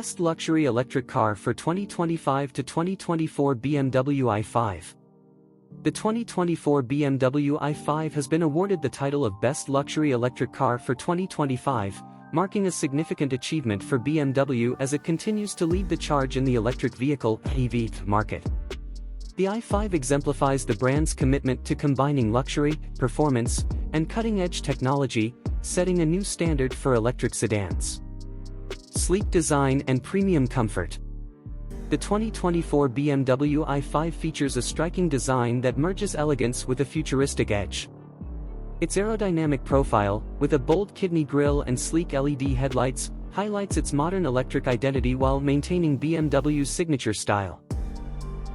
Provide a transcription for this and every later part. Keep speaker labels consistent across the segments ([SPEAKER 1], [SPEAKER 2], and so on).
[SPEAKER 1] Best Luxury Electric Car for 2025 to 2024 BMW i5. The 2024 BMW i5 has been awarded the title of Best Luxury Electric Car for 2025, marking a significant achievement for BMW as it continues to lead the charge in the electric vehicle (EV) market. The i5 exemplifies the brand's commitment to combining luxury, performance, and cutting-edge technology, setting a new standard for electric sedans. Sleek design and premium comfort. The 2024 BMW i5 features a striking design that merges elegance with a futuristic edge. Its aerodynamic profile, with a bold kidney grille and sleek LED headlights, highlights its modern electric identity while maintaining BMW's signature style.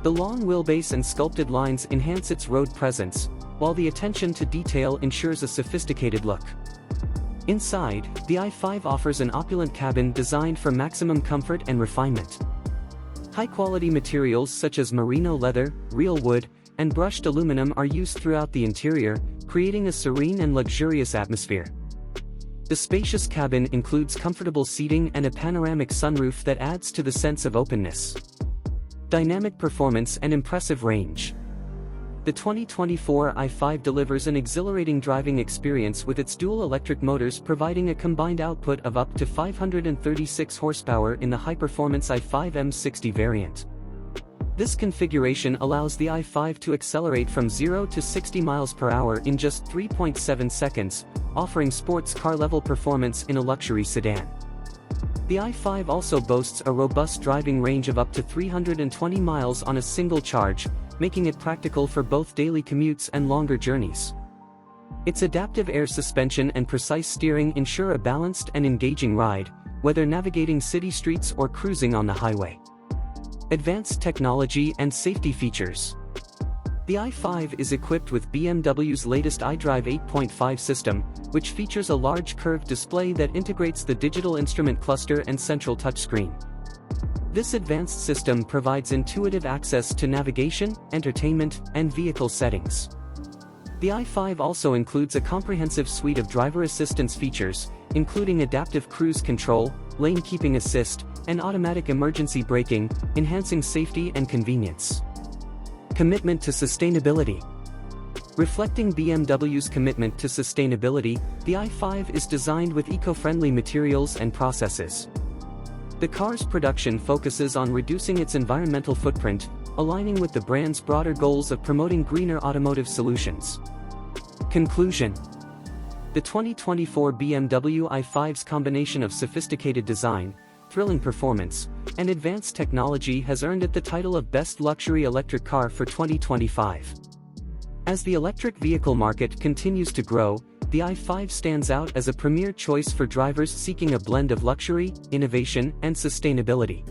[SPEAKER 1] The long wheelbase and sculpted lines enhance its road presence, while the attention to detail ensures a sophisticated look. Inside, the i5 offers an opulent cabin designed for maximum comfort and refinement. High-quality materials such as merino leather, real wood, and brushed aluminum are used throughout the interior, creating a serene and luxurious atmosphere. The spacious cabin includes comfortable seating and a panoramic sunroof that adds to the sense of openness. Dynamic performance and impressive range. The 2024 i5 delivers an exhilarating driving experience with its dual electric motors providing a combined output of up to 536 horsepower in the high-performance i5 M60 variant. This configuration allows the i5 to accelerate from 0 to 60 miles per hour in just 3.7 seconds, offering sports car-level performance in a luxury sedan. The i5 also boasts a robust driving range of up to 320 miles on a single charge, making it practical for both daily commutes and longer journeys. Its adaptive air suspension and precise steering ensure a balanced and engaging ride, whether navigating city streets or cruising on the highway. Advanced technology and safety features. The i5 is equipped with BMW's latest iDrive 8.5 system, which features a large curved display that integrates the digital instrument cluster and central touchscreen. This advanced system provides intuitive access to navigation, entertainment, and vehicle settings. The i5 also includes a comprehensive suite of driver assistance features, including adaptive cruise control, lane keeping assist, and automatic emergency braking, enhancing safety and convenience. Commitment to sustainability. Reflecting BMW's commitment to sustainability, the i5 is designed with eco-friendly materials and processes. The car's production focuses on reducing its environmental footprint, aligning with the brand's broader goals of promoting greener automotive solutions. Conclusion. The 2024 BMW i5's combination of sophisticated design, thrilling performance, and advanced technology has earned it the title of Best Luxury Electric Car for 2025. As the electric vehicle market continues to grow, the i5 stands out as a premier choice for drivers seeking a blend of luxury, innovation, and sustainability.